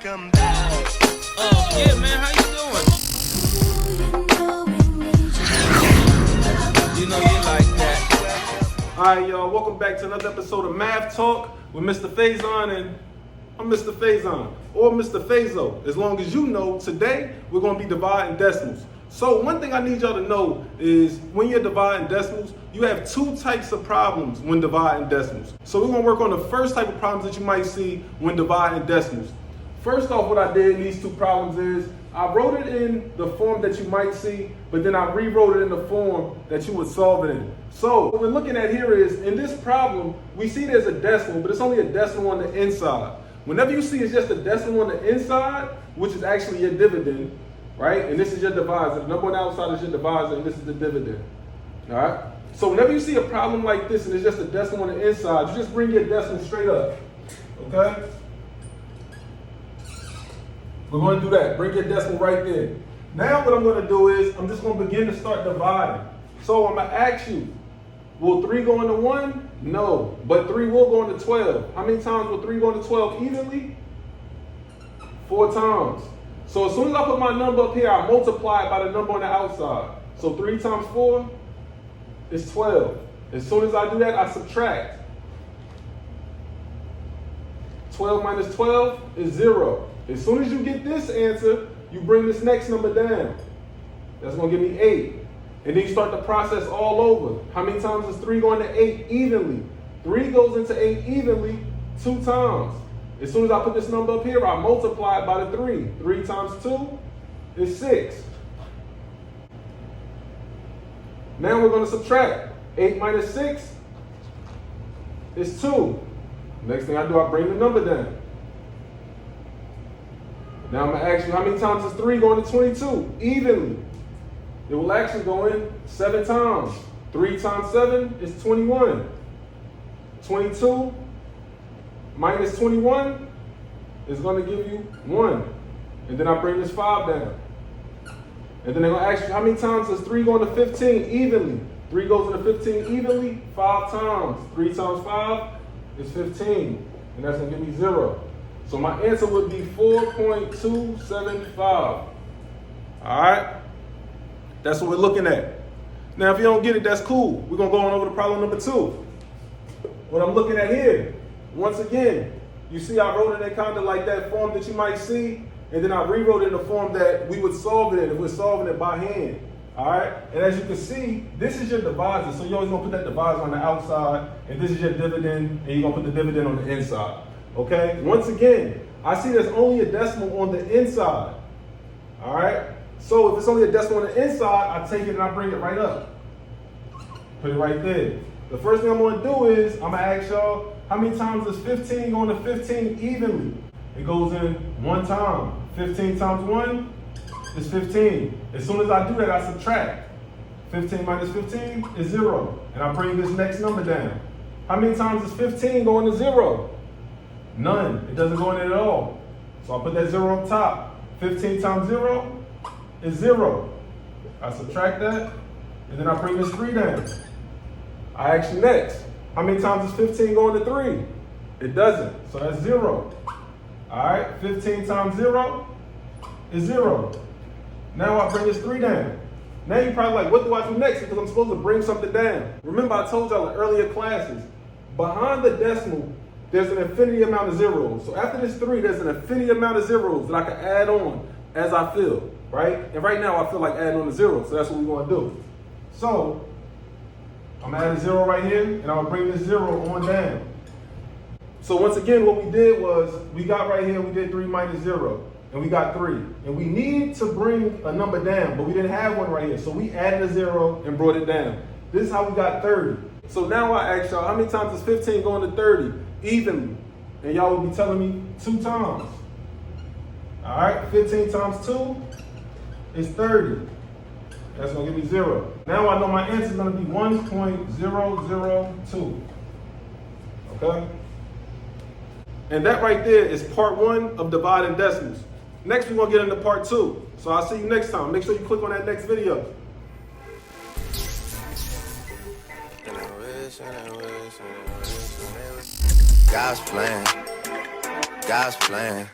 welcome back. Yeah, man, how you doing? You know you like that. Alright, y'all, welcome back to another episode of Math Talk with Mr. Faison, and I'm Mr. Faison, or Mr. Faison. As long as you know, today we're going to be dividing decimals. So one thing I need y'all to know is when you're dividing decimals, you have two types of problems when dividing decimals. So we're going to work on the first type of problems that you might see when dividing decimals. First off, what I did in these two problems is I wrote it in the form that you might see, but then I rewrote it in the form that you would solve it in. So what we're looking at here is, in this problem, we see there's a decimal, but it's only a decimal on the inside. Whenever you see it's just a decimal on the inside, which is actually your dividend, right? And this is your divisor. The number on the outside is your divisor, and this is the dividend. All right? So whenever you see a problem like this and it's just a decimal on the inside, you just bring your decimal straight up. Okay? We're going to do that. Bring your decimal right there. Now what I'm going to do is I'm just going to begin to start dividing. So I'm going to ask you, will 3 go into 1? No. But 3 will go into 12. How many times will 3 go into 12 evenly? 4 times. So as soon as I put my number up here, I multiply it by the number on the outside. So 3 times 4 is 12. As soon as I do that, I subtract. 12 minus 12 is 0. As soon as you get this answer, you bring this next number down. That's going to give me 8. And then you start the process all over. How many times is 3 going to 8 evenly? 3 goes into 8 evenly 2 times. As soon as I put this number up here, I multiply it by the 3. 3 times 2 is 6. Now we're going to subtract. 8 minus 6 is 2. Next thing I do, I bring the number down. Now I'm going to ask you, how many times is 3 going to 22? Evenly. It will actually go in 7 times. 3 times 7 is 21. 22 minus 21 is going to give you 1. And then I bring this 5 down. And then they're going to ask you, how many times does 3 go into 15 evenly? 3 goes into 15 evenly 5 times. 3 times 5 is 15. And that's going to give me 0. So my answer would be 4.275. All right? That's what we're looking at. Now, if you don't get it, that's cool. We're going to go on over to problem number 2. What I'm looking at here, once again, you see I wrote it in kind of like that form that you might see, and then I rewrote it in the form that we would solve it in if we're solving it by hand. All right? And as you can see, this is your divisor. So you're always going to put that divisor on the outside, and this is your dividend, and you're going to put the dividend on the inside. Okay? Once again, I see there's only a decimal on the inside. All right? So if it's only a decimal on the inside, I take it and I bring it right up. Put it right there. The first thing I'm going to do is I'm going to ask y'all, how many times is 15 going to 15 evenly? It goes in 1 time. 15 times 1 is 15. As soon as I do that, I subtract. 15 minus 15 is 0. And I bring this next number down. How many times is 15 going to 0? None. It doesn't go in it at all. So I put that 0 up top. 15 times 0 is 0. I subtract that, and then I bring this 3 down. I ask you next, how many times is 15 going to 3? It doesn't, so that's 0. All right, 15 times 0 is 0. Now I bring this 3 down. Now you're probably like, what do I do next? Because I'm supposed to bring something down. Remember I told y'all in earlier classes, behind the decimal, there's an infinity amount of zeros. So after this 3, there's an infinity amount of zeros that I can add on as I feel, right? And right now I feel like adding on a 0, so that's what we're going to do. So I'm going to add a 0 right here, and I'm going to bring this 0 on down. So once again, what we did was, we got right here, we did 3 minus 0, and we got 3. And we need to bring a number down, but we didn't have one right here. So we added a 0 and brought it down. This is how we got 30. So now I ask y'all, how many times is 15 going to 30? Evenly. And y'all will be telling me 2 times. All right, 15 times 2 is 30. That's going to give me 0. Now I know my answer is going to be 1.002. Okay? And that right there is part 1 of dividing decimals. Next, we're going to get into part 2. So I'll see you next time. Make sure you click on that next video. God's plan.